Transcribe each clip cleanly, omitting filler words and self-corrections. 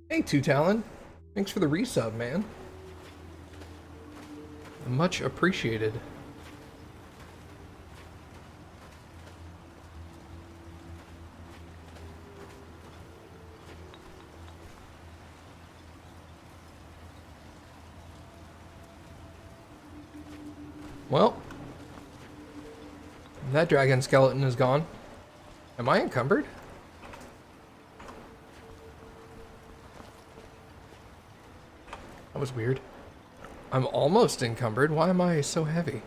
Hey, Two Talon. Thanks for the resub, man. Much appreciated. Well, that dragon skeleton is gone. Am I encumbered? That was weird. I'm almost encumbered. Why am I so heavy?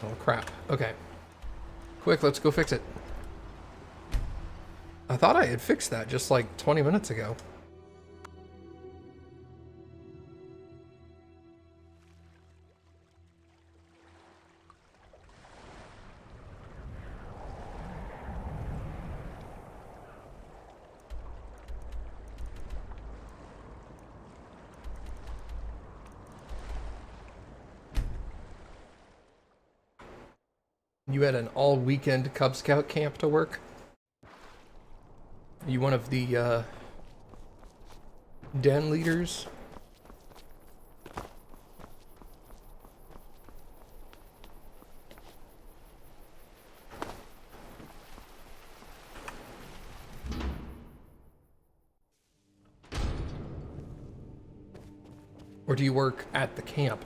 Oh, crap. Okay. Quick, let's go fix it. I thought I had fixed that just like 20 minutes ago. You had an all-weekend Cub Scout camp to work? Are you one of the, den leaders? Or do you work at the camp?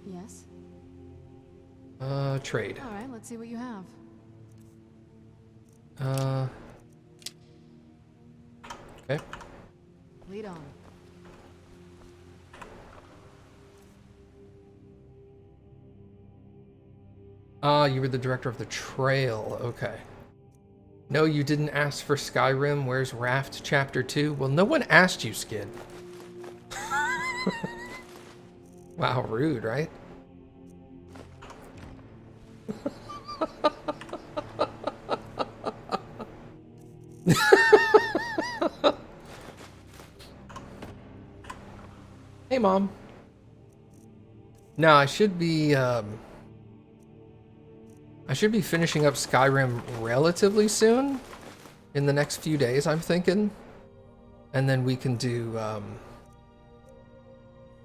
Yes. Trade. All right, let's see what you have. Okay. Lead on. You were the director of the trail. Okay. No, you didn't ask for Skyrim. Where's Raft Chapter 2? Well, no one asked you, Skid. Wow, rude, right? Hey, Mom. No, I should be finishing up Skyrim relatively soon. In the next few days, I'm thinking. And then we can do,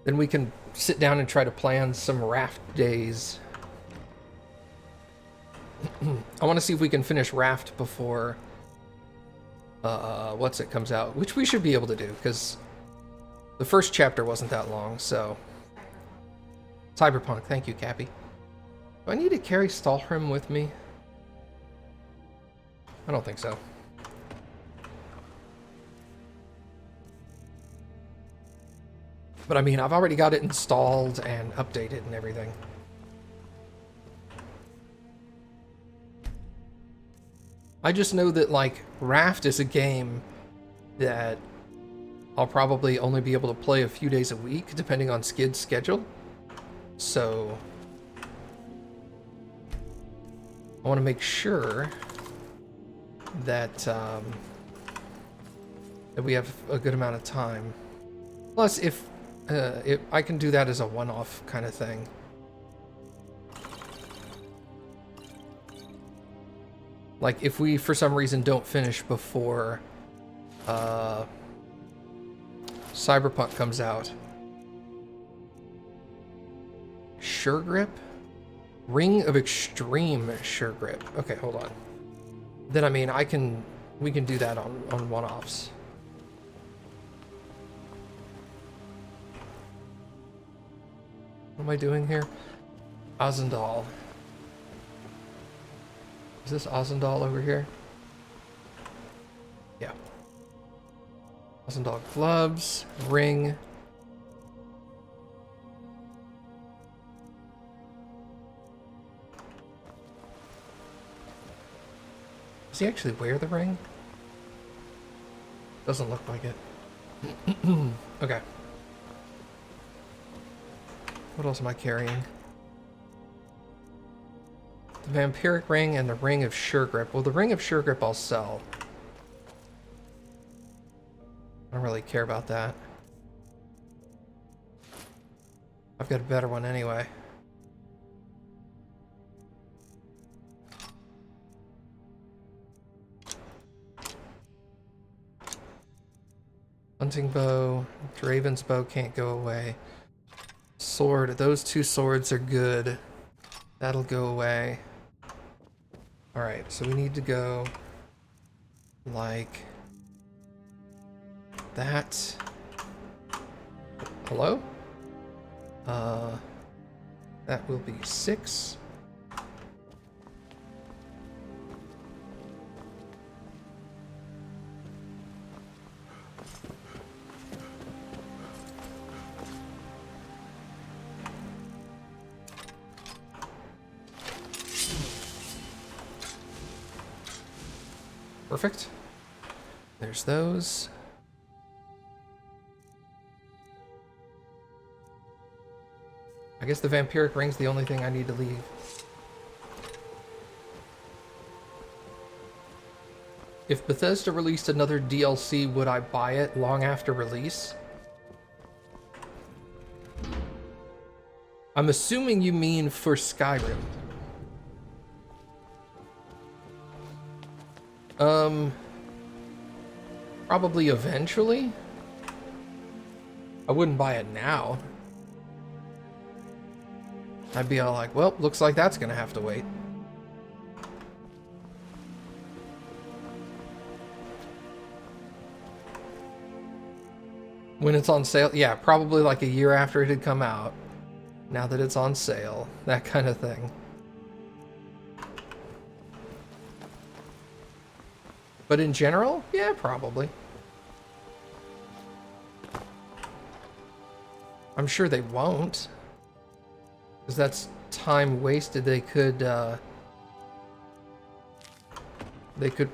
then we can sit down and try to plan some raft days. I want to see if we can finish Raft before, what's it comes out, which we should be able to do, because the first chapter wasn't that long, so. Cyberpunk, thank you, Cappy. Do I need to carry Stalhrim with me? I don't think so. But I mean, I've already got it installed and updated and everything. I just know that, like, Raft is a game that I'll probably only be able to play a few days a week, depending on Skid's schedule. So I want to make sure that that we have a good amount of time. Plus, if I can do that as a one-off kind of thing. Like, if we, for some reason, don't finish before Cyberpunk comes out. Sure Grip? Ring of Extreme Sure Grip. Okay, hold on. Then, I mean, we can do that on one-offs. What am I doing here? Ozendal. Is this Ozendal over here? Yeah. Ozendal gloves, ring. Does he actually wear the ring? Doesn't look like it. Okay. What else am I carrying? The Vampiric Ring and the Ring of Sure Grip. Well, the Ring of Sure Grip I'll sell. I don't really care about that. I've got a better one anyway. Hunting bow, Draven's bow can't go away. Sword, those two swords are good. That'll go away. Alright, so we need to go like that. Hello? That will be 6. Perfect. There's those. I guess the vampiric ring's the only thing I need to leave. If Bethesda released another DLC, would I buy it long after release? I'm assuming you mean for Skyrim. Probably eventually. I wouldn't buy it now. I'd be all like, well, looks like that's gonna have to wait. When it's on sale, yeah, probably like a year after it had come out. Now that it's on sale, that kind of thing. But in general, yeah, probably. I'm sure they won't. Because that's time wasted they could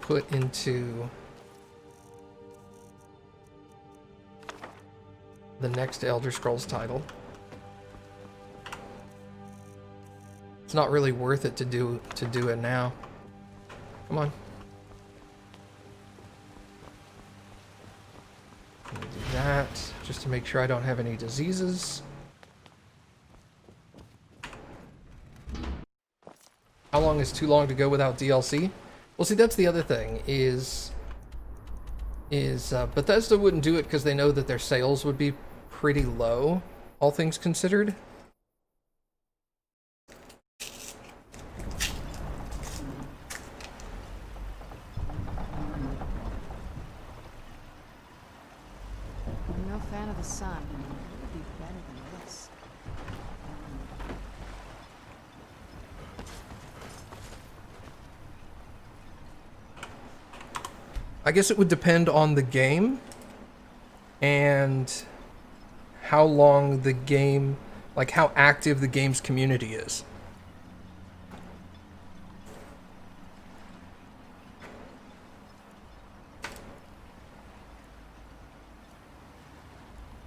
put into the next Elder Scrolls title. It's not really worth it to do it now. Come on. Let me do that just to make sure I don't have any diseases. How long is too long to go without DLC? Well, see, that's the other thing, is Bethesda wouldn't do it because they know that their sales would be pretty low, all things considered. I'm no fan of the sun. It would be better than this. I guess it would depend on the game and how long the game, like how active the game's community is.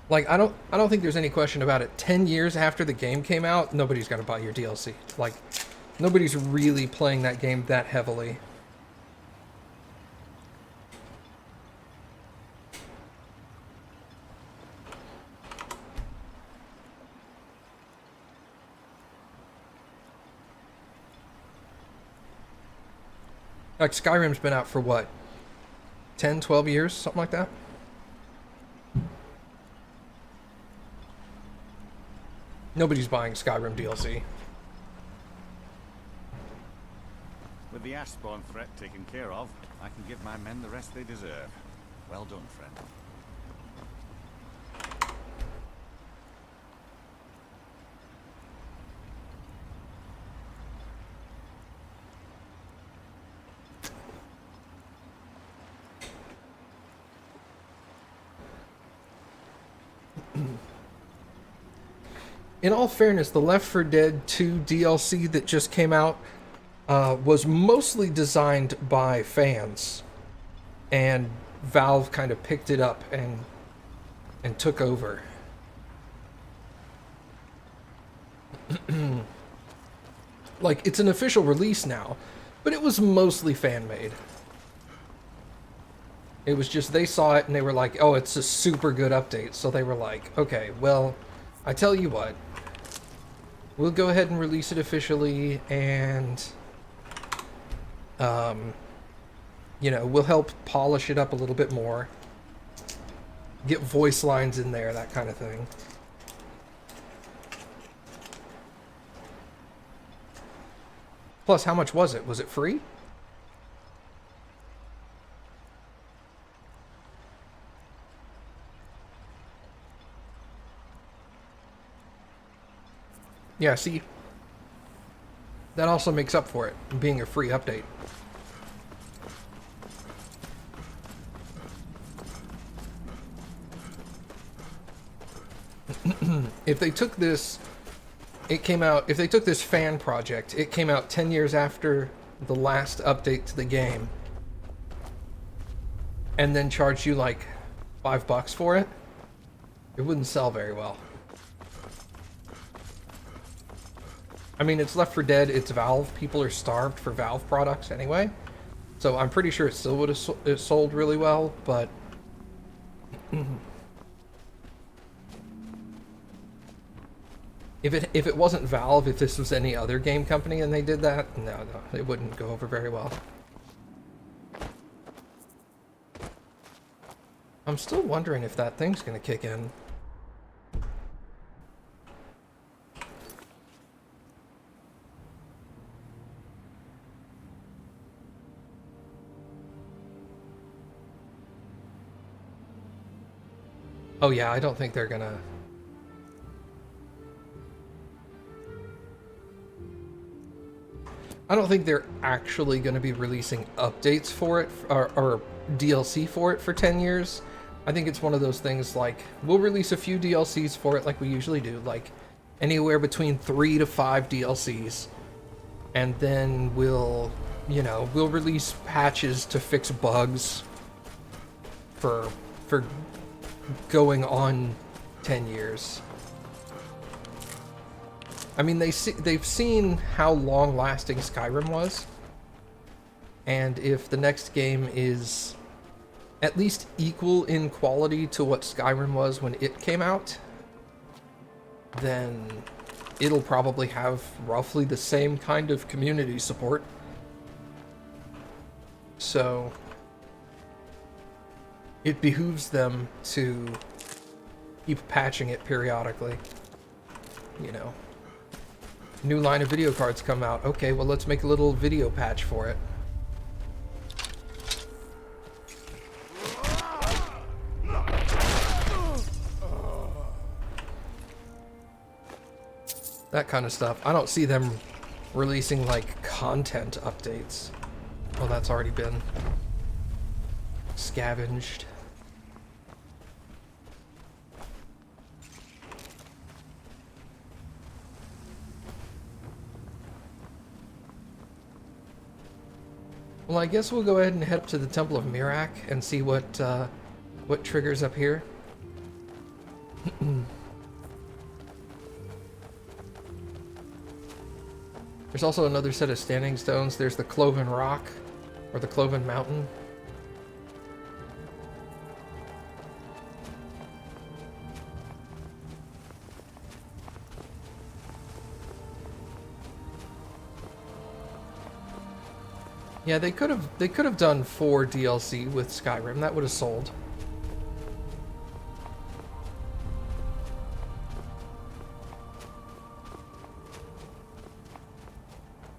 Like, I don't think there's any question about it. 10 years after the game came out, nobody's gonna buy your DLC. Like, nobody's really playing that game that heavily. Like, Skyrim's been out for what? 10, 12 years? Something like that? Nobody's buying Skyrim DLC. With the Ashspawn threat taken care of, I can give my men the rest they deserve. Well done, friend. In all fairness, the Left 4 Dead 2 DLC that just came out was mostly designed by fans, and Valve kind of picked it up and took over. Like, it's an official release now, but it was mostly fan-made. It was just, they saw it and they were like, oh, it's a super good update. So they were like, okay, well, I tell you what, we'll go ahead and release it officially, and you know, we'll help polish it up a little bit more. Get voice lines in there, that kind of thing. Plus, how much was it? Was it free? Yeah, see? That also makes up for it, being a free update. If they took this, it came out, if they took this fan project, it came out 10 years after the last update to the game, and then charged you like $5 for it, it wouldn't sell very well. I mean, it's Left 4 Dead, it's Valve, people are starved for Valve products anyway, so I'm pretty sure it still would have sold really well, but If it wasn't Valve, if this was any other game company and they did that, no, it wouldn't go over very well. I'm still wondering if that thing's gonna kick in. Oh yeah, I don't think they're gonna... I don't think they're actually going to be releasing updates for it, or DLC for it for 10 years. I think it's one of those things like, we'll release a few DLCs for it like we usually do, like anywhere between 3 to 5 DLCs. And then we'll, you know, we'll release patches to fix bugs for going on 10 years. I mean, they've seen how long-lasting Skyrim was, and if the next game is at least equal in quality to what Skyrim was when it came out, then it'll probably have roughly the same kind of community support. So it behooves them to keep patching it periodically, you know. New line of video cards come out. Okay, well, let's make a little video patch for it. That kind of stuff. I don't see them releasing, like, content updates. Well, that's already been scavenged. Well, I guess we'll go ahead and head up to the Temple of Miraak and see what triggers up here. There's also another set of standing stones. There's the Cloven Rock, or the Cloven Mountain. Yeah, they could have done 4 DLC with Skyrim. That would have sold.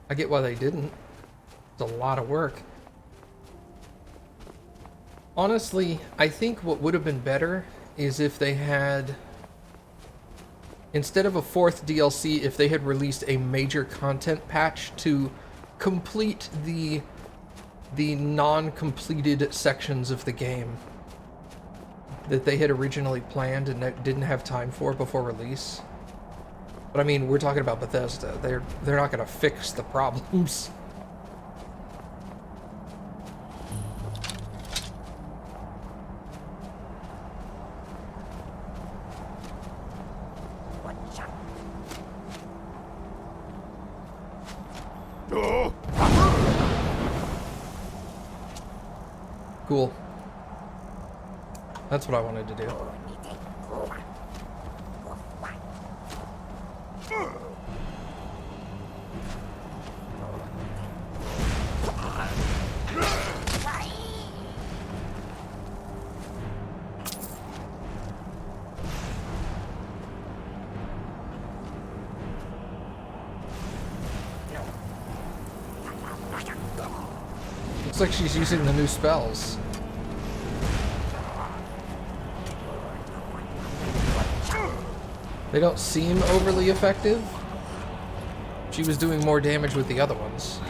I get why they didn't. It's a lot of work. Honestly, I think what would have been better is if they had, instead of a 4th DLC, if they had released a major content patch to complete the non-completed sections of the game that they had originally planned and didn't have time for before release. But I mean, we're talking about Bethesda. They're not going to fix the problems. Cool. That's what I wanted to do. Looks like she's using the new spells. They don't seem overly effective. She was doing more damage with the other ones.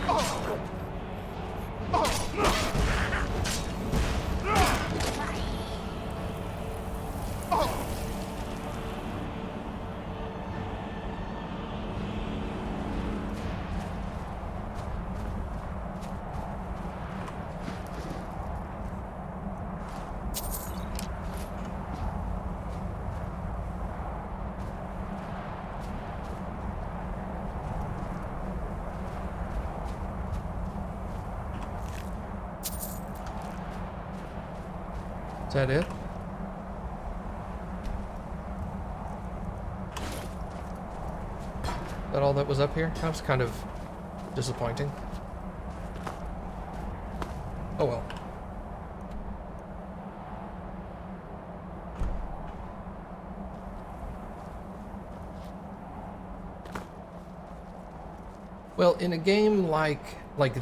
Is that it? Is that all that was up here? That was kind of disappointing. Oh well. Well, in a game like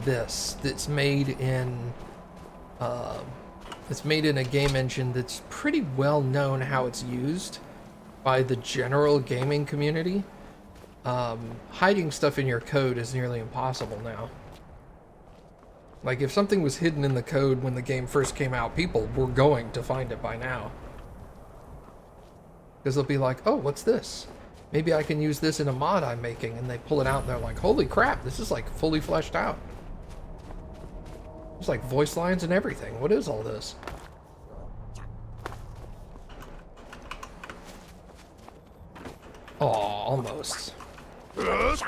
this, that's made in it's made in a game engine that's pretty well known how it's used by the general gaming community. Hiding stuff in your code is nearly impossible now. Like, if something was hidden in the code when the game first came out, people were going to find it by now. Because they'll be like, oh, what's this? Maybe I can use this in a mod I'm making, and they pull it out and they're like, holy crap, this is like fully fleshed out. There's like voice lines and everything. What is all this? Oh, almost. That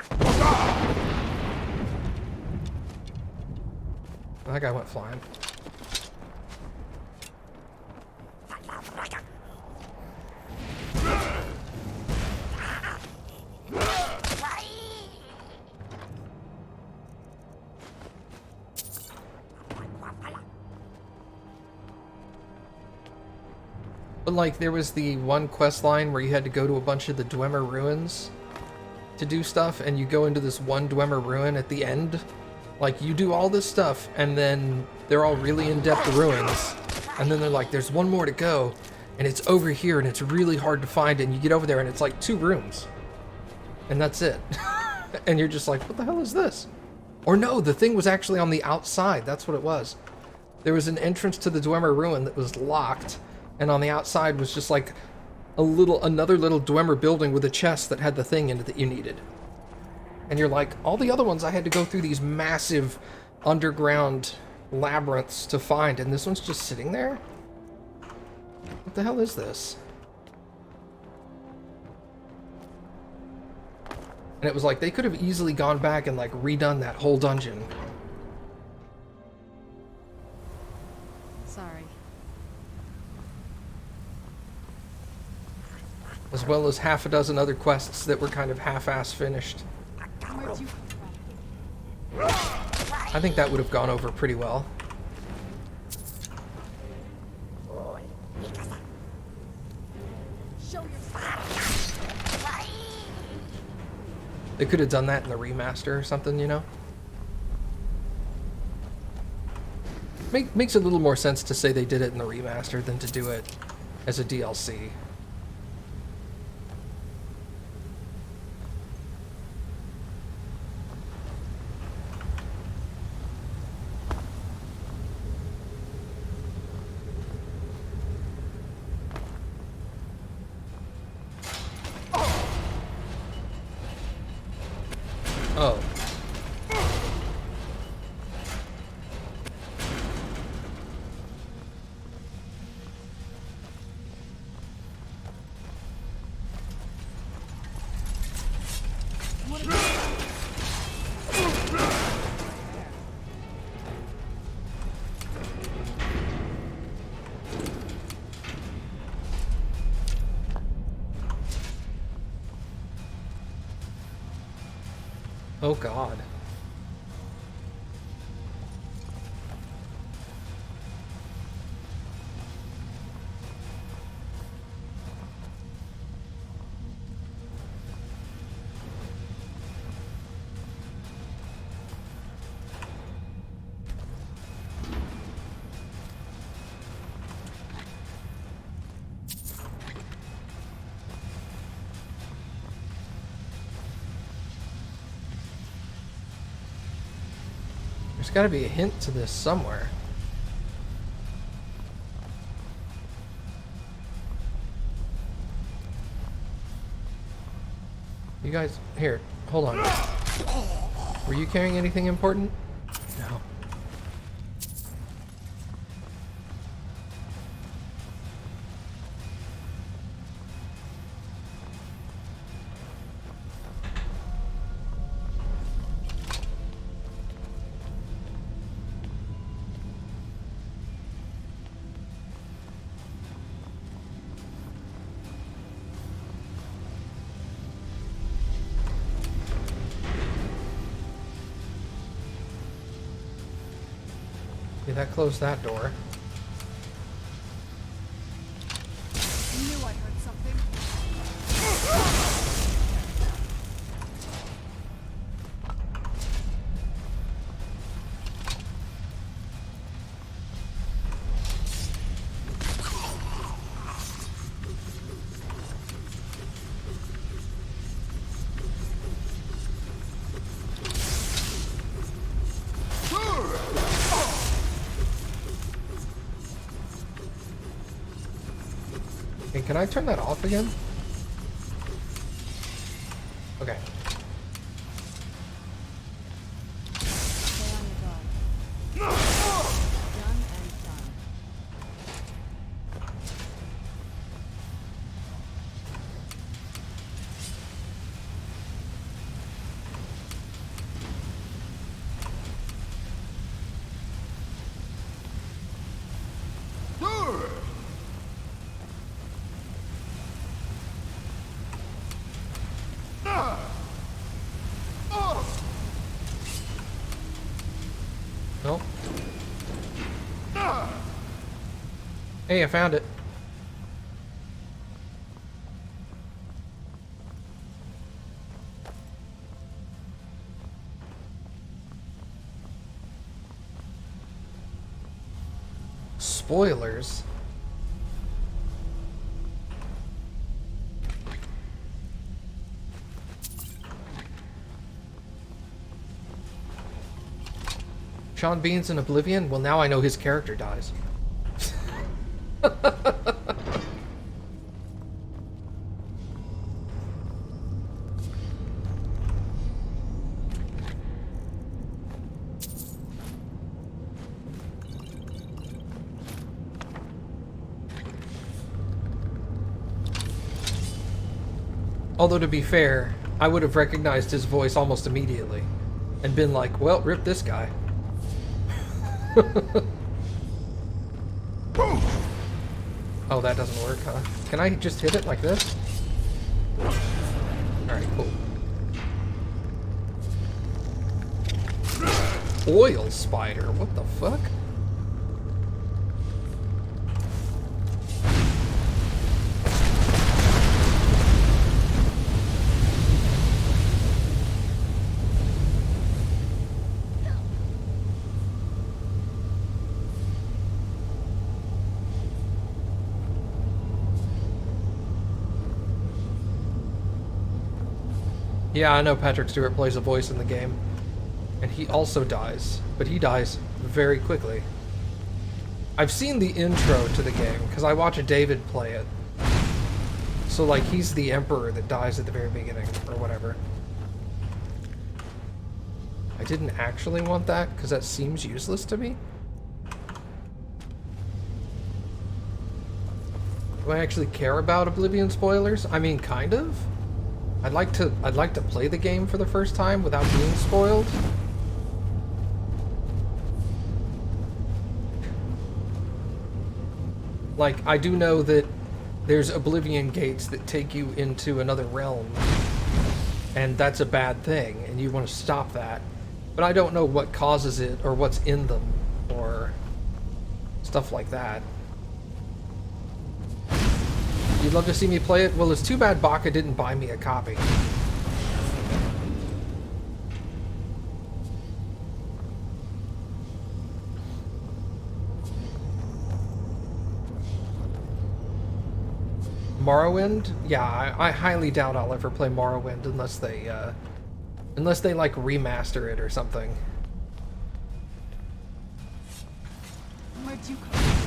guy went flying. But like, there was the one quest line where you had to go to a bunch of the Dwemer ruins to do stuff, and you go into this one Dwemer ruin at the end. Like, you do all this stuff, and then they're all really in-depth ruins, and then they're like, there's one more to go, and it's over here, and it's really hard to find, and you get over there, and it's like 2 rooms. And that's it. And you're just like, what the hell is this? Or no, the thing was actually on the outside. That's what it was. There was an entrance to the Dwemer ruin that was locked, and on the outside was just like another little Dwemer building with a chest that had the thing in it that you needed. And you're like, all the other ones I had to go through these massive underground labyrinths to find, and this one's just sitting there? What the hell is this? And it was like, they could have easily gone back and like redone that whole dungeon. Sorry. As well as half a dozen other quests that were kind of half-ass finished. Where'd you come I think that would have gone over pretty well. from? Show yourself. They could have done that in the remaster or something, you know? Makes a little more sense to say they did it in the remaster than to do it as a DLC. Oh. Oh God. There's got to be a hint to this somewhere. You guys, here, hold on. Were you carrying anything important? No. Okay, that closed that door. I knew I heard something. Hey, can I turn that off again? Okay. Stay on your guard. Done and done. Nope. Hey, I found it. Spoilers. Sean Bean's in Oblivion? Well, now I know his character dies. Although, to be fair, I would have recognized his voice almost immediately and been like, well, rip this guy. Oh, that doesn't work, huh? Can I just hit it like this? Alright, cool. Oil spider, what the fuck? Yeah, I know Patrick Stewart plays a voice in the game. And he also dies. But he dies very quickly. I've seen the intro to the game, because I watch David play it. So, like, he's the Emperor that dies at the very beginning, or whatever. I didn't actually want that, because that seems useless to me. Do I actually care about Oblivion spoilers? I mean, kind of. I'd like to play the game for the first time without being spoiled. Like, I do know that there's Oblivion gates that take you into another realm, and that's a bad thing, and you want to stop that. But I don't know what causes it, or what's in them, or stuff like that. You'd love to see me play it? Well, it's too bad Baka didn't buy me a copy. Morrowind? Yeah, I highly doubt I'll ever play Morrowind unless they like remaster it or something. Where'd you come from?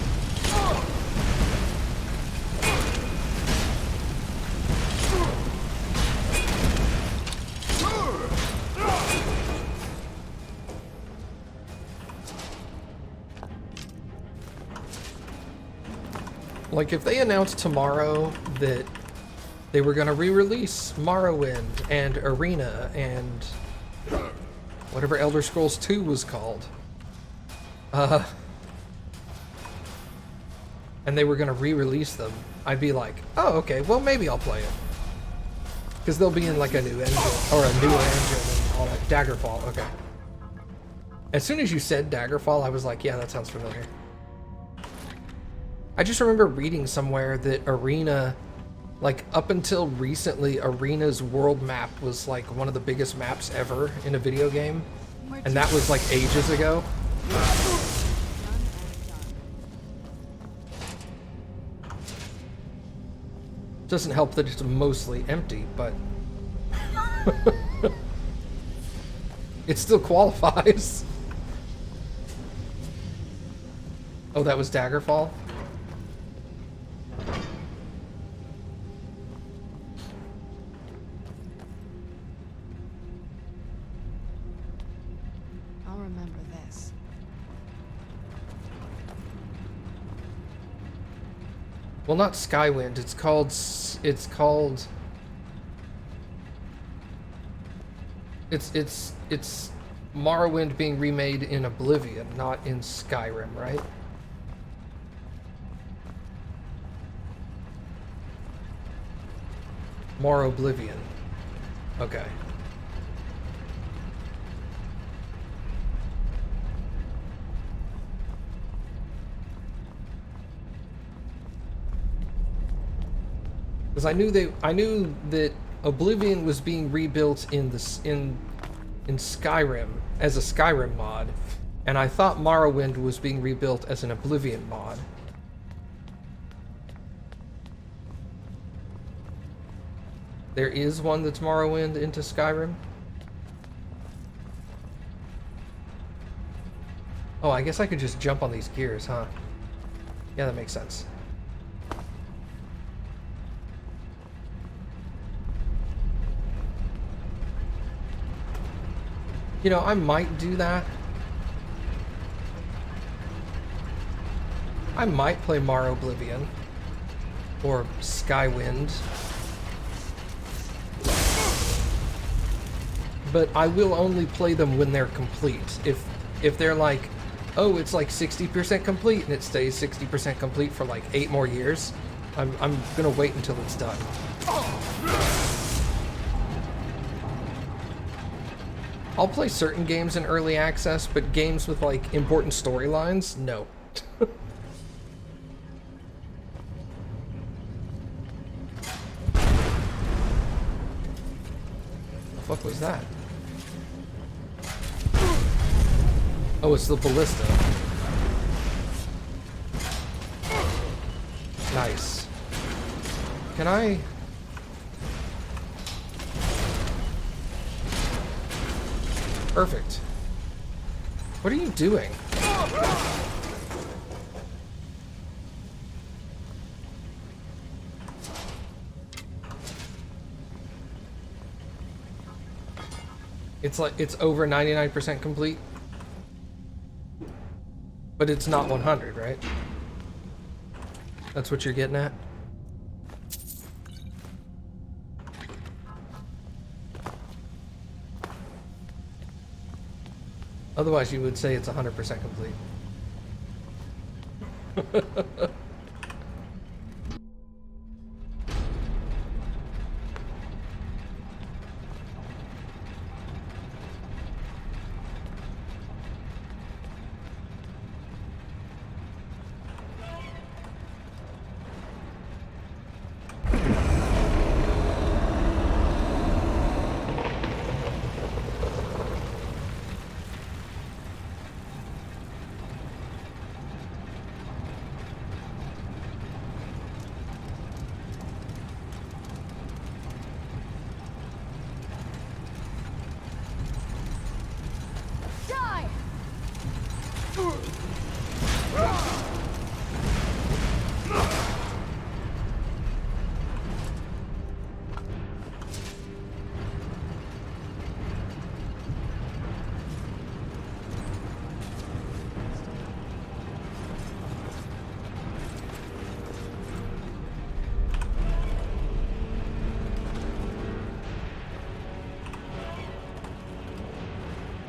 Like, if they announced tomorrow that they were going to re-release Morrowind and Arena and whatever Elder Scrolls 2 was called, and they were going to re-release them, I'd be like, oh, okay, well, maybe I'll play it. Because they'll be in, like, a new engine, or a newer engine and all that. Daggerfall, okay. As soon as you said Daggerfall, I was like, yeah, that sounds familiar. I just remember reading somewhere that Arena, like, up until recently, Arena's world map was, like, one of the biggest maps ever in a video game. And that was, like, ages ago. Doesn't help that it's mostly empty, but it still qualifies. Oh, that was Daggerfall? I'll remember this. Well, not Skywind. It's called. It's Morrowind being remade in Oblivion, not in Skyrim, right? Morroblivion. Okay. Because I knew that Oblivion was being rebuilt in Skyrim as a Skyrim mod, and I thought Morrowind was being rebuilt as an Oblivion mod. There is one that's Morrowind into Skyrim? Oh, I guess I could just jump on these gears, huh? Yeah, that makes sense. You know, I might do that. I might play Morroblivion or Skywind. But I will only play them when they're complete. If they're like, oh, it's like 60% complete and it stays 60% complete for like 8 more years, I'm gonna wait until it's done. I'll play certain games in early access, but games with like important storylines, no. The fuck was that? Oh, it's the ballista. Nice. Can I... Perfect. What are you doing? It's like, it's over 99% complete. But it's not 100, right? That's what you're getting at? Otherwise, you would say it's 100% complete.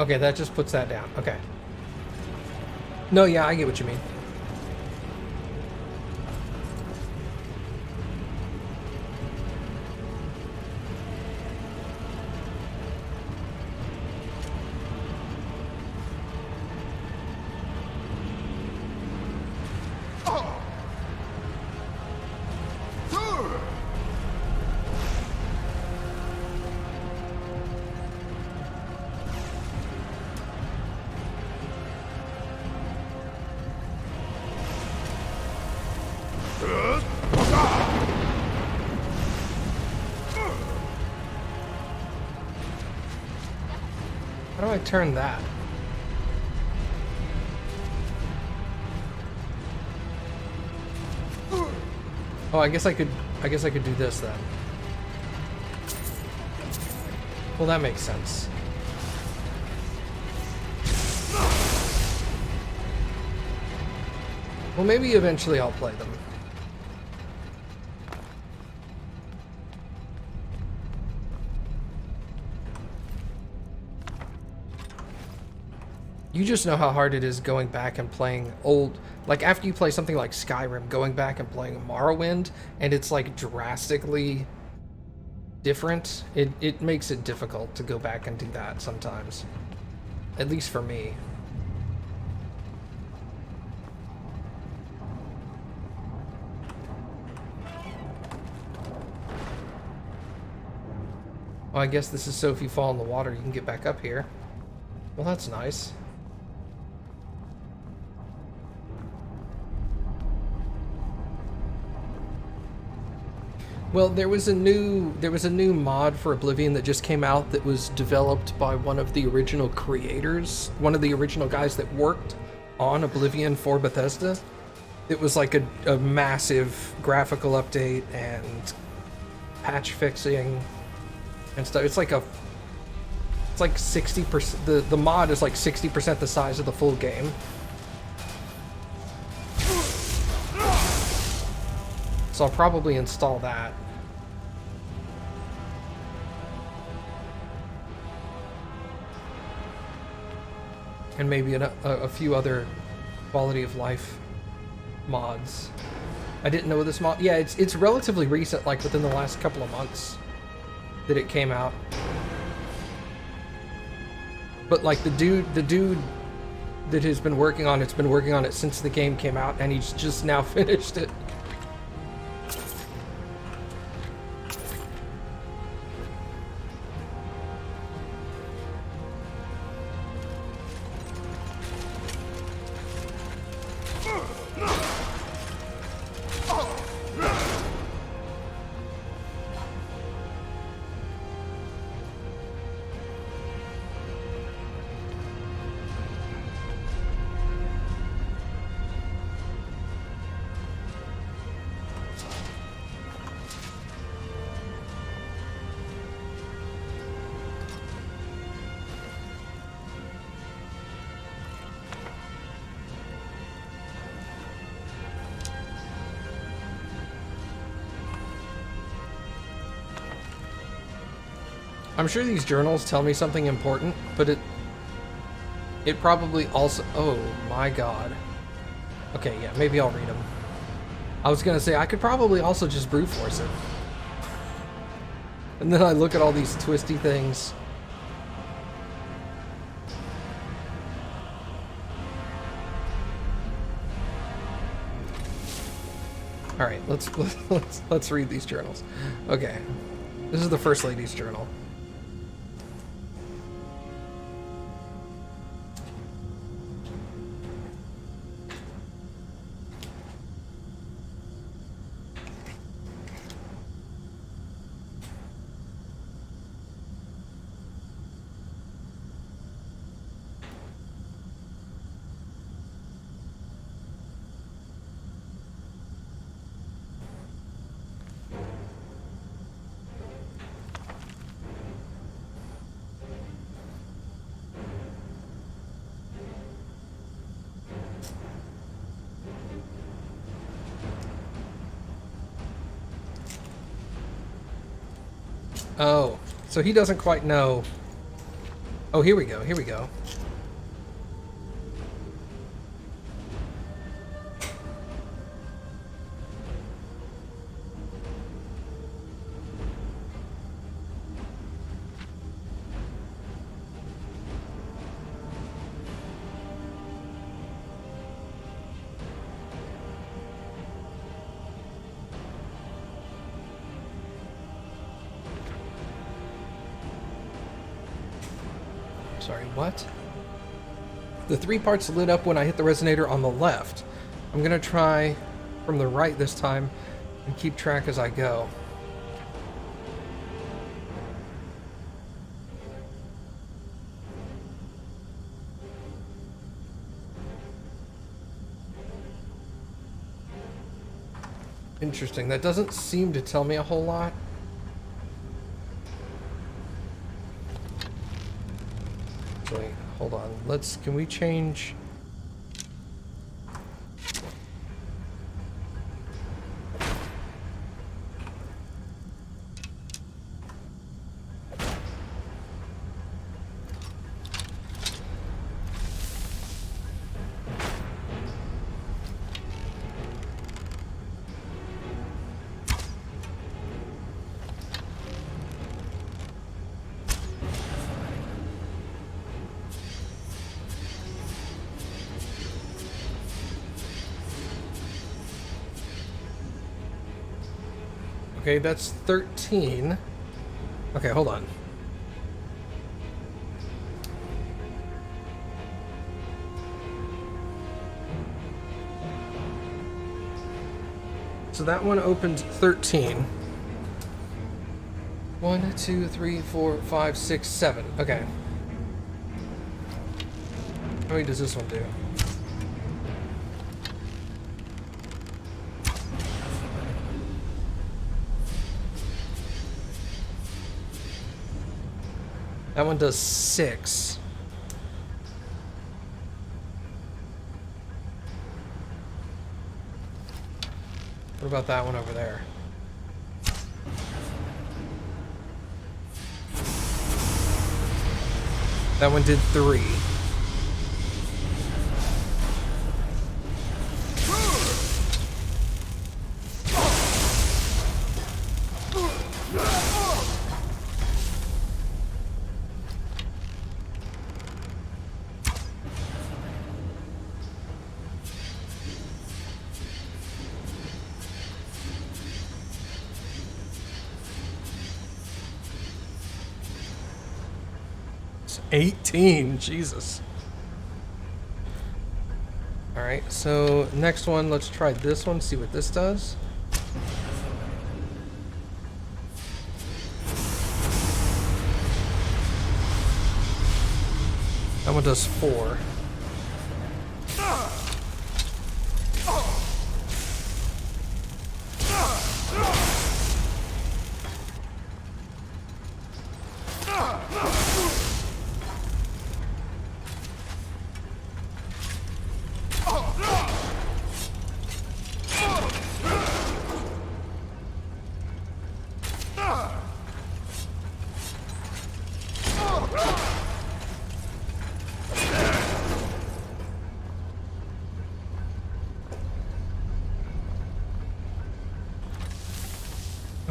Okay, that just puts that down. Okay. No, yeah, I get what you mean. How do I turn that? Oh, I guess I could do this then. Well, that makes sense. Well, maybe eventually I'll play them. You just know how hard it is going back and playing old, like after you play something like Skyrim, going back and playing Morrowind, and it's like drastically different. It makes it difficult to go back and do that sometimes. At least for me. Well, I guess this is so if you fall in the water, you can get back up here. Well, that's nice. Well, there was a new mod for Oblivion that just came out that was developed by one of the original creators, one of the original guys that worked on Oblivion for Bethesda. It was like a massive graphical update and patch fixing and stuff. It's like 60%. The mod is like 60% the size of the full game. So I'll probably install that. And maybe a few other quality of life mods. I didn't know this mod. Yeah, it's relatively recent, like within the last couple of months that it came out. But like the dude that has been working on it's been working on it since the game came out, and he's just now finished it. I'm sure these journals tell me something important, but it probably also... Oh my god. Okay, yeah, maybe I'll read them. I was gonna say, I could probably also just brute force it. And then I look at all these twisty things. Alright, let's read these journals. Okay. This is the First Lady's journal. Oh, so he doesn't quite know Oh, here we go, here we go. Sorry, what? The 3 parts lit up when I hit the resonator on the left. I'm gonna try from the right this time and keep track as I go. Interesting. That doesn't seem to tell me a whole lot. Wait, hold on. Can we change? Okay, that's 13. Okay, hold on. So that one opened 13. 1, 2, 3, 4, 5, 6, 7. Okay. How many does this one do? That one does 6. What about that one over there? That one did 3. It's 18, Jesus. Alright, so next one, let's try this one, see what this does. That one does 4.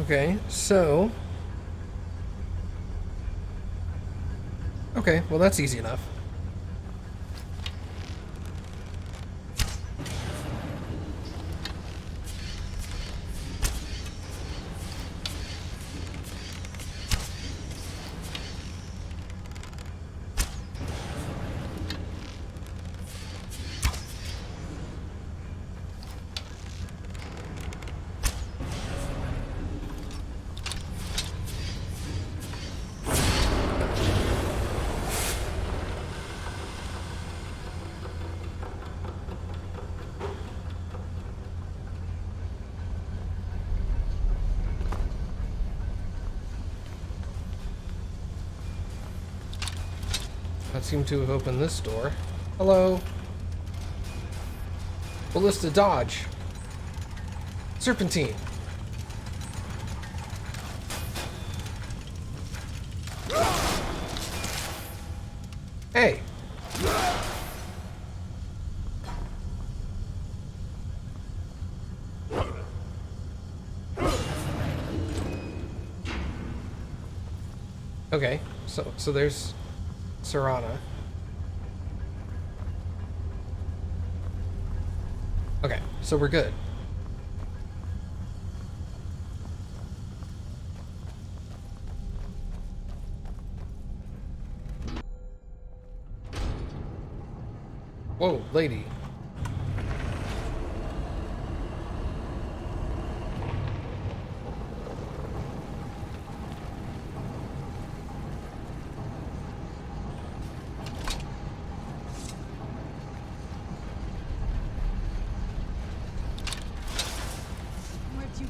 Okay, so... Okay, well that's easy enough. That seemed to have opened this door. Hello. Ballista dodge. Serpentine. Hey! Okay, so there's Serana. Okay, so we're good. Whoa, lady. Where'd you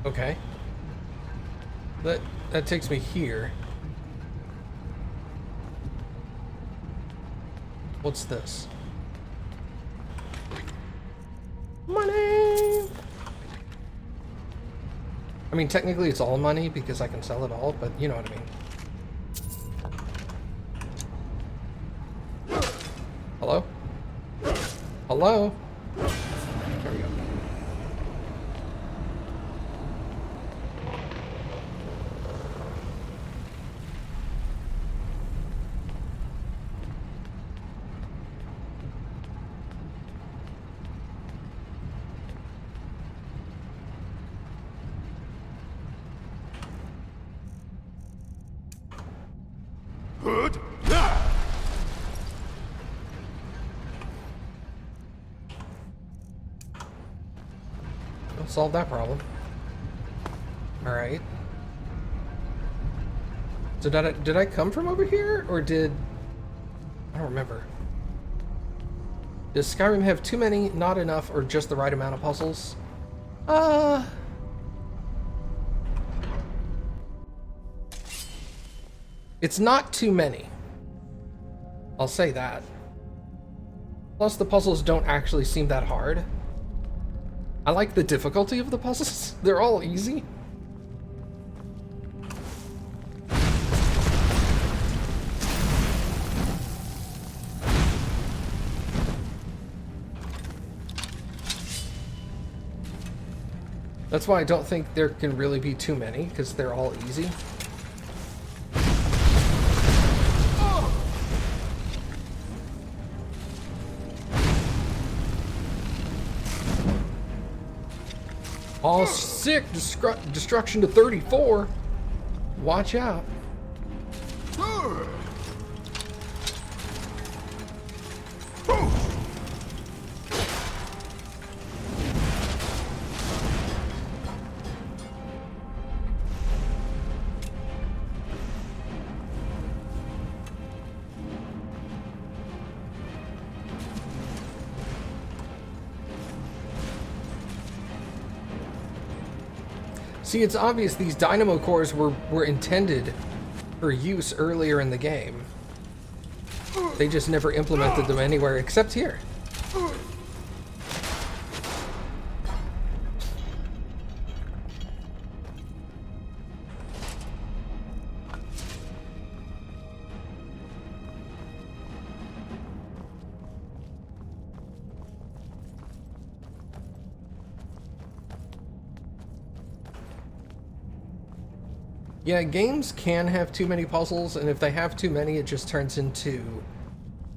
Okay. That takes me here. What's this? Money! I mean, technically it's all money because I can sell it all, but you know what I mean. Hello? Hello? There we go. We'll solve that problem. Alright. So did I come from over here, or did... I don't remember. Does Skyrim have too many, not enough, or just the right amount of puzzles? It's not too many. I'll say that. Plus, the puzzles don't actually seem that hard. I like the difficulty of the puzzles. They're all easy. That's why I don't think there can really be too many, because they're all easy. All sick destruction to 34. Watch out. See, it's obvious these dynamo cores were intended for use earlier in the game. They just never implemented them anywhere except here. Yeah, games can have too many puzzles, and if they have too many, it just turns into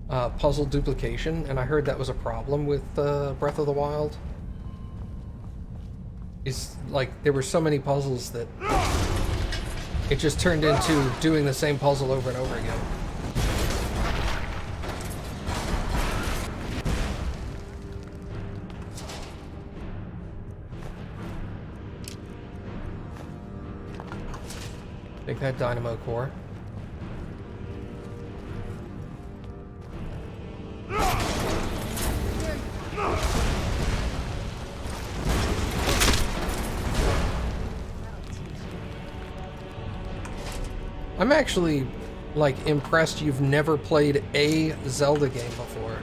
puzzle duplication, and I heard that was a problem with Breath of the Wild. It's like there were so many puzzles that it just turned into doing the same puzzle over and over again. Take that dynamo core. I'm actually, like, impressed you've never played a Zelda game before.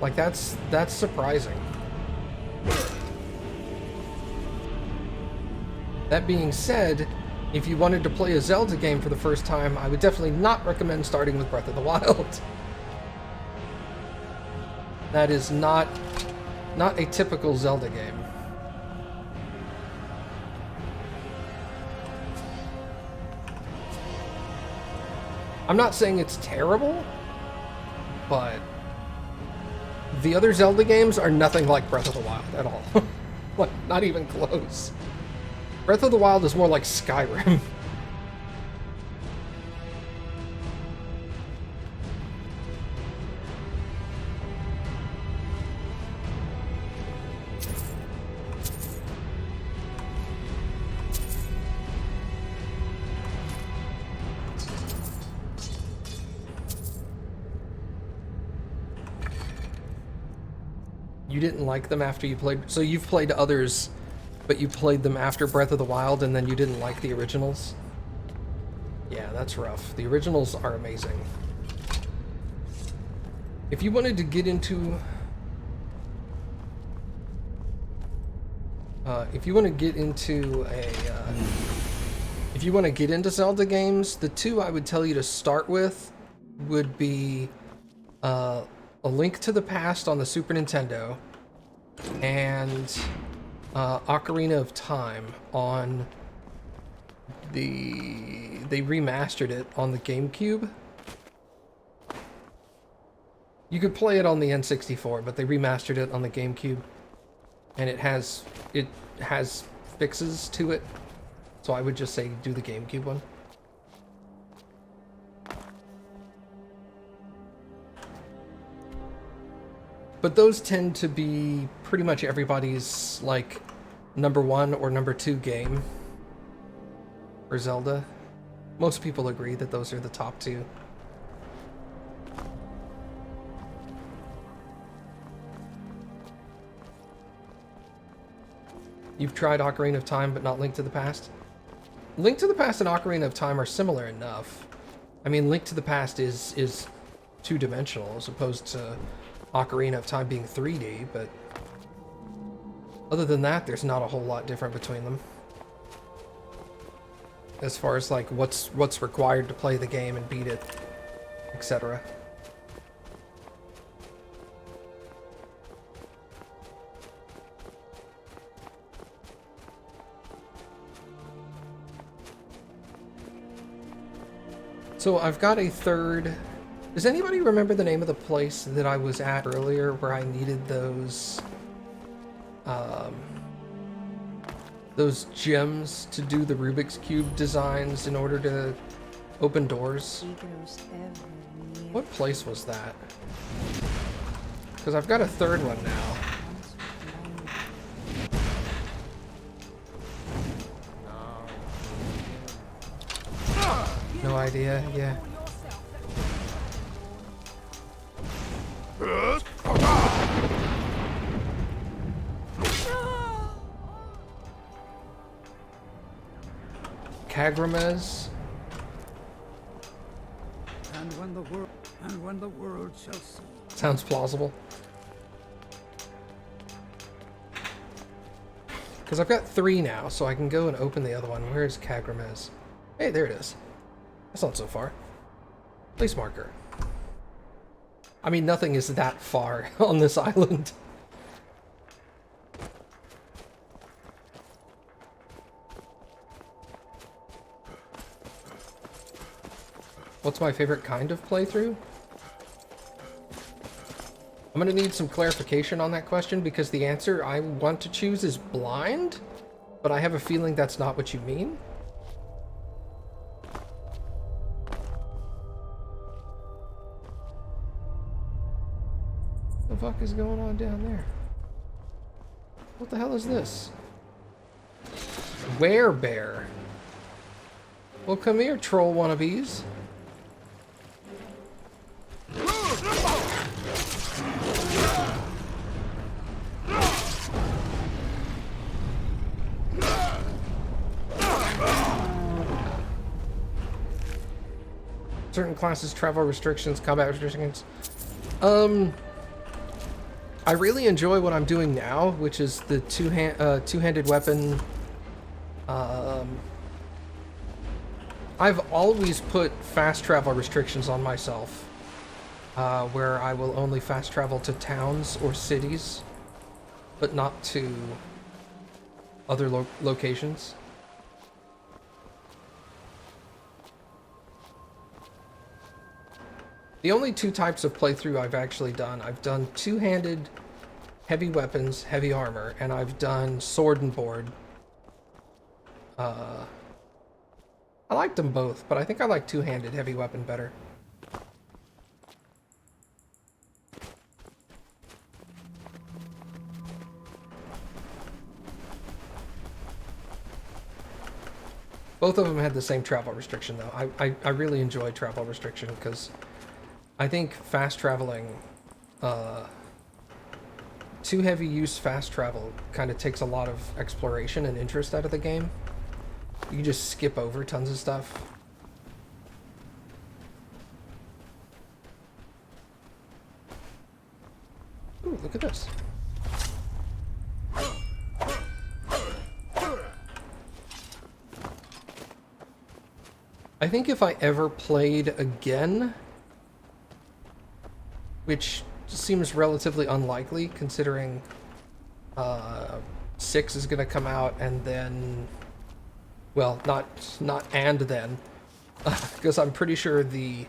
Like, that's surprising. That being said, if you wanted to play a Zelda game for the first time, I would definitely not recommend starting with Breath of the Wild. That is not a typical Zelda game. I'm not saying it's terrible, but the other Zelda games are nothing like Breath of the Wild at all. Like, not even close. Breath of the Wild is more like Skyrim. You didn't like them after you played... So you've played others, but you played them after Breath of the Wild, and then you didn't like the originals? Yeah, that's rough. The originals are amazing. If you wanted to get into... if you want to get into if you want to get into Zelda games, the two I would tell you to start with would be A Link to the Past on the Super Nintendo and Ocarina of Time on the... They remastered it on the GameCube. You could play it on the N64, but they remastered it on the GameCube, and it has fixes to it. So I would just say do the GameCube one. But those tend to be pretty much everybody's, like, #1 or #2 game for Zelda. Most people agree that those are the top two. You've tried Ocarina of Time, but not Link to the Past? Link to the Past and Ocarina of Time are similar enough. I mean, Link to the Past is two-dimensional as opposed to Ocarina of Time being 3D, but other than that, there's not a whole lot different between them. As far as, like, what's required to play the game and beat it, etc. So I've got a third... Does anybody remember the name of the place that I was at earlier where I needed those gems to do the Rubik's Cube designs in order to open doors? What place was that? Because I've got a third one now. No idea, yeah. Kagramez. And when the world shall see. Sounds plausible. Because I've got 3 now, so I can go and open the other one. Where's Kagramez? Hey, there it is. That's not so far. Place marker. I mean, nothing is that far on this island. What's my favorite kind of playthrough? I'm gonna need some clarification on that question because the answer I want to choose is blind, but I have a feeling that's not what you mean. What the fuck is going on down there? What the hell is this? Werebear. Well, come here, troll wannabes. Certain classes, travel restrictions, combat restrictions. I really enjoy what I'm doing now, which is the two-handed weapon I've always put fast travel restrictions on myself, where I will only fast travel to towns or cities, but not to other locations. The only two types of playthrough I've actually done, I've done two-handed heavy weapons, heavy armor, and I've done sword and board. I liked them both, but I think I like two-handed heavy weapon better. Both of them had the same travel restriction, though. I really enjoy travel restriction because I think fast traveling, too heavy use fast travel kind of takes a lot of exploration and interest out of the game. You can just skip over tons of stuff. Ooh, look at this. I think if I ever played again, which seems relatively unlikely considering 6 is going to come out and then, well, not and then, because I'm pretty sure the,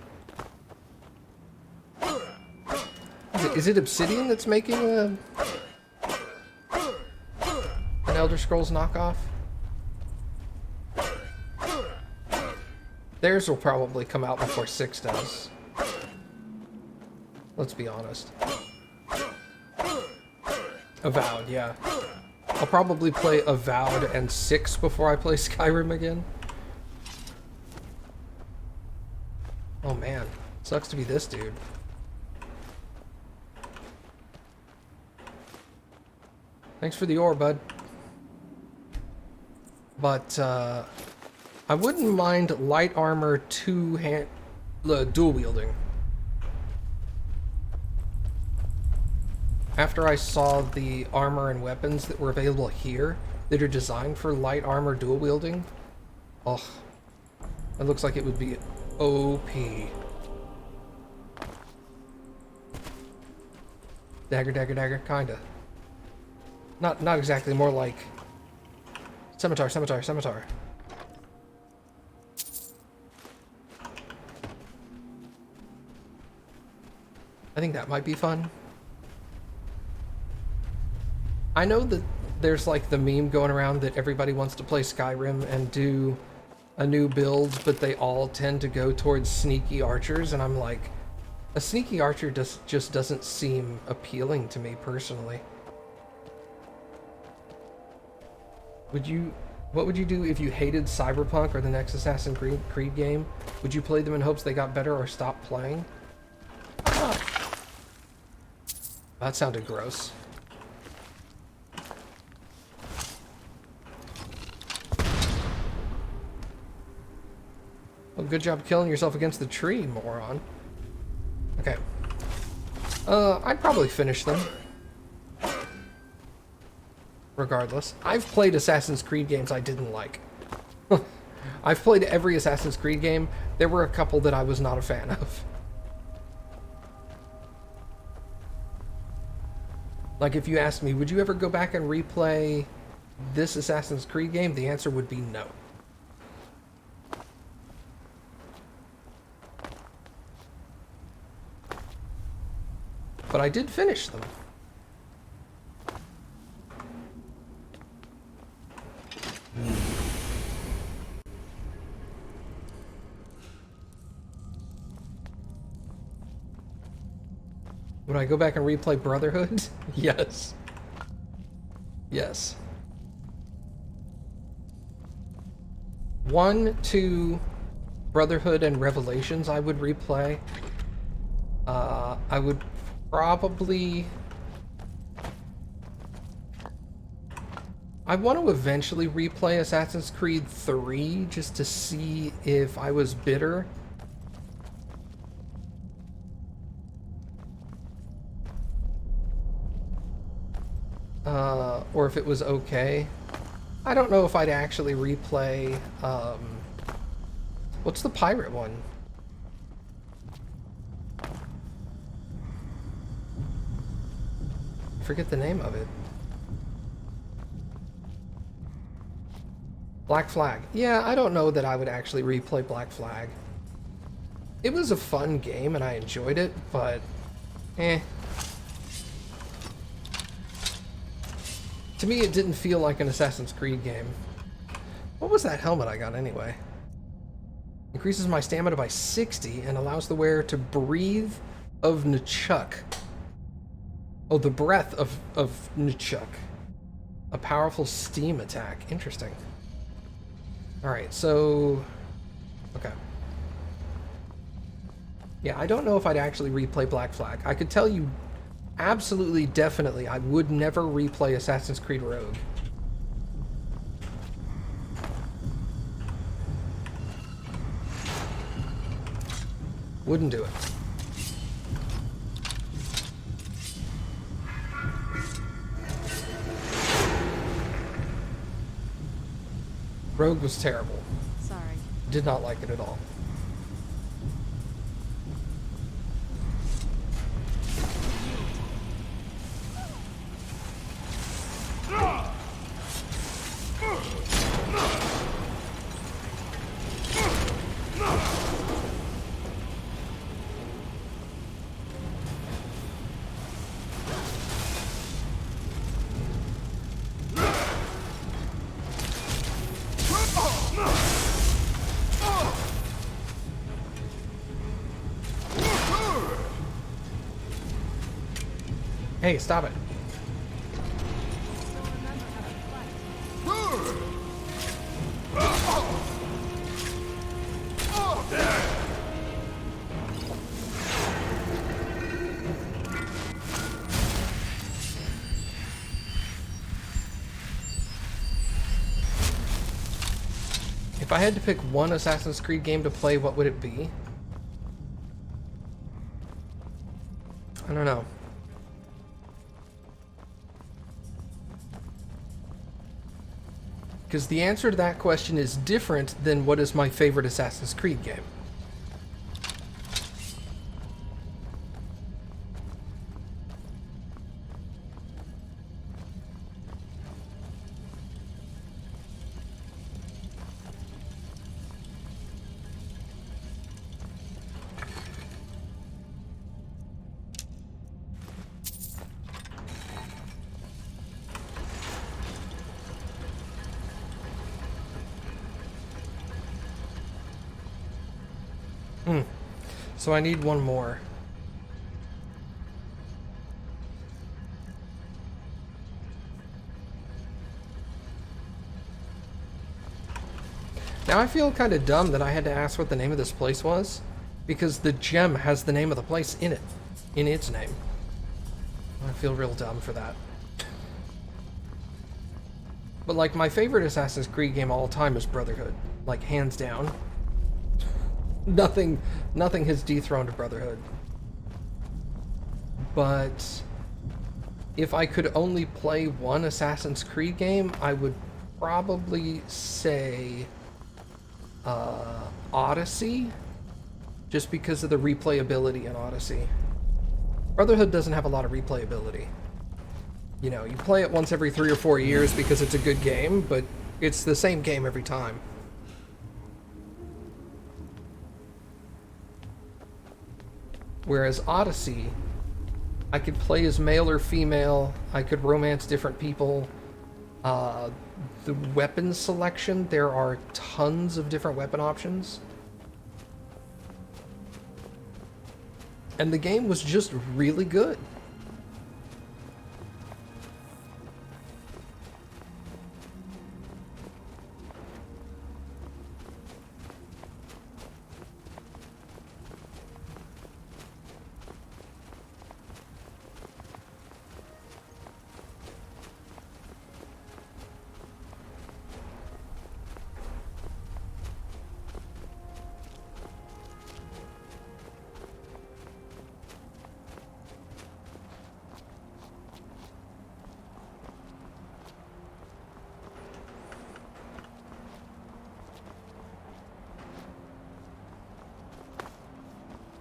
is it Obsidian that's making an Elder Scrolls knockoff? Theirs will probably come out before 6 does. Let's be honest. Avowed, yeah. I'll probably play Avowed and 6 before I play Skyrim again. Oh man, sucks to be this dude. Thanks for the ore, bud. But, I wouldn't mind light armor two-hand dual wielding. After I saw the armor and weapons that were available here that are designed for light armor dual wielding, oh, it looks like it would be OP. Dagger, dagger, dagger, kinda. Not exactly, more like scimitar, scimitar, scimitar. I think that might be fun. I know that there's like the meme going around that everybody wants to play Skyrim and do a new build, but they all tend to go towards sneaky archers, and I'm like, a sneaky archer just doesn't seem appealing to me personally. What would you do if you hated Cyberpunk or the next Assassin's Creed game? Would you play them in hopes they got better or stop playing? That sounded gross. Well, good job killing yourself against the tree, moron. Okay. I'd probably finish them. Regardless. I've played Assassin's Creed games I didn't like. I've played every Assassin's Creed game. There were a couple that I was not a fan of. Like, if you asked me, would you ever go back and replay this Assassin's Creed game? The answer would be no. But I did finish them. Would I go back and replay Brotherhood? Yes. Yes. 1, 2, Brotherhood, and Revelations I would replay. I would probably... I want to eventually replay Assassin's Creed 3 just to see if I was bitter. Or if it was okay. I don't know if I'd actually replay, what's the pirate one? I forget the name of it. Black Flag. Yeah, I don't know that I would actually replay Black Flag. It was a fun game and I enjoyed it, but eh. To me, it didn't feel like an Assassin's Creed game. What was that helmet I got anyway? Increases my stamina by 60 and allows the wearer to breathe of Nchuk. Oh, the breath of Nchuk. A powerful steam attack. Interesting. Alright, so... okay. Yeah, I don't know if I'd actually replay Black Flag. I could tell you absolutely, definitely, I would never replay Assassin's Creed Rogue. Wouldn't do it. Rogue was terrible. Sorry. Did not like it at all. Hey, stop it. If I had to pick one Assassin's Creed game to play, what would it be? I don't know. Because the answer to that question is different than what is my favorite Assassin's Creed game. So I need one more. Now I feel kind of dumb that I had to ask what the name of this place was, because the gem has the name of the place in it, in its name. I feel real dumb for that. But like, my favorite Assassin's Creed game of all time is Brotherhood, like hands down. Nothing has dethroned Brotherhood. But if I could only play one Assassin's Creed game, I would probably say Odyssey, just because of the replayability in Odyssey. Brotherhood doesn't have a lot of replayability. You know, you play it once every 3 or 4 years because it's a good game, but it's the same game every time. Whereas Odyssey, I could play as male or female, I could romance different people. The weapon selection, there are tons of different weapon options. And the game was just really good.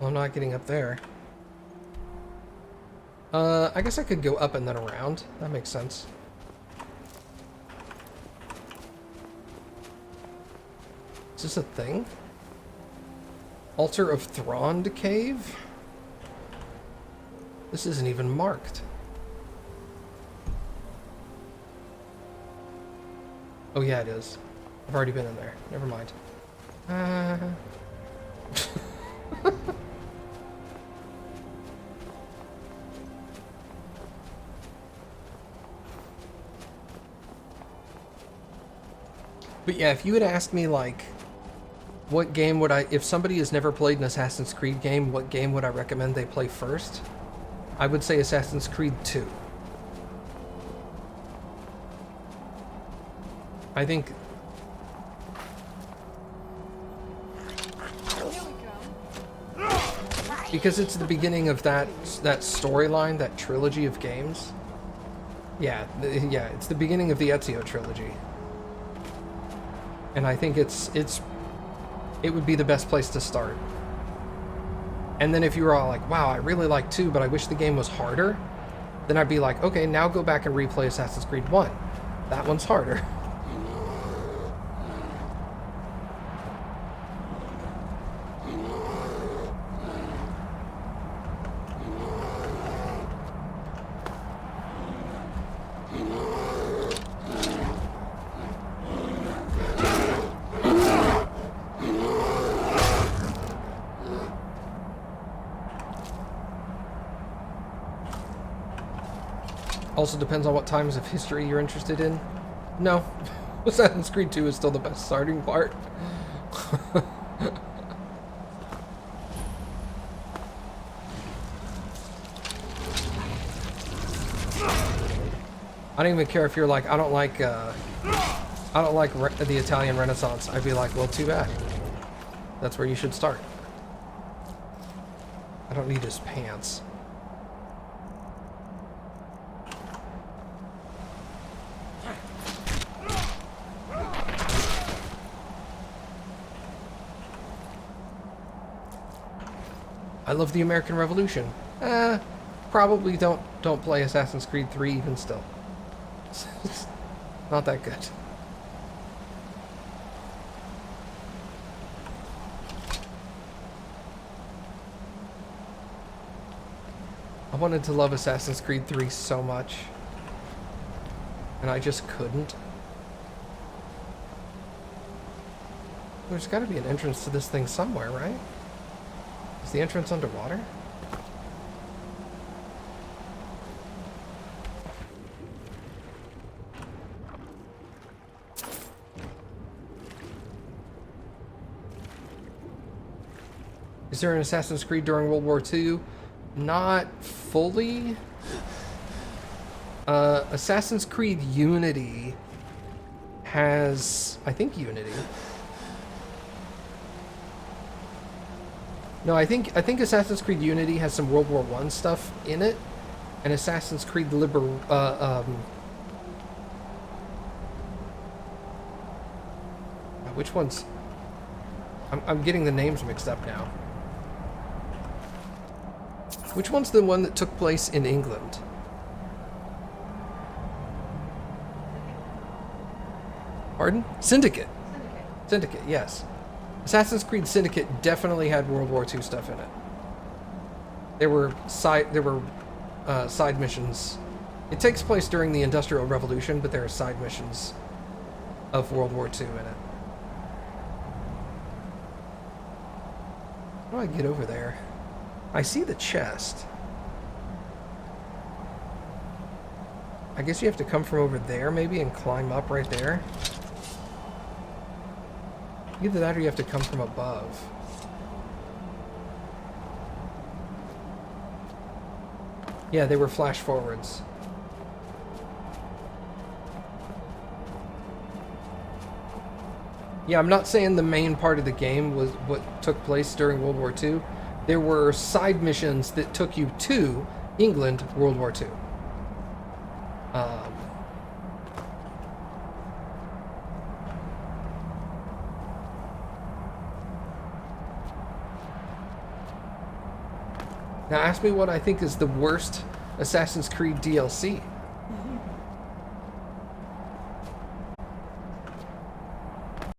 Well, I'm not getting up there. I guess I could go up and then around. That makes sense. Is this a thing? Altar of Thrond Cave? This isn't even marked. Oh yeah, it is. I've already been in there. Never mind. But yeah, if you had asked me, like, what game would I... If somebody has never played an Assassin's Creed game, what game would I recommend they play first? I would say Assassin's Creed 2. I think... Because it's the beginning of that storyline, that trilogy of games. Yeah, it's the beginning of the Ezio trilogy. And I think it would be the best place to start. And then if you were all like, wow, I really like 2, but I wish the game was harder, then I'd be like, okay, now go back and replay Assassin's Creed 1. That one's harder. Also depends on what times of history you're interested in. No, Assassin's Creed 2 is still the best starting part. I don't even care if you're like, I don't like the Italian Renaissance. I'd be like, well, too bad. That's where you should start. I don't need his pants. I love the American Revolution. Probably don't play Assassin's Creed 3 even still. It's not that good. I wanted to love Assassin's Creed 3 so much, and I just couldn't. There's got to be an entrance to this thing somewhere, right? Is the entrance underwater? Is there an Assassin's Creed during World War II? Not fully. Assassin's Creed Unity has... I think Unity. No, I think Assassin's Creed Unity has some World War I stuff in it, and Assassin's Creed which one's... I'm getting the names mixed up now. Which one's the one that took place in England? Pardon? Syndicate. Syndicate, yes. Assassin's Creed Syndicate definitely had World War II stuff in it. There were side missions. It takes place during the Industrial Revolution, but there are side missions of World War II in it. How do I get over there? I see the chest. I guess you have to come from over there maybe and climb up right there. Either that or you have to come from above. Yeah, they were flash forwards. Yeah, I'm not saying the main part of the game was what took place during World War II. There were side missions that took you to England, World War II. Now ask me what I think is the worst Assassin's Creed DLC.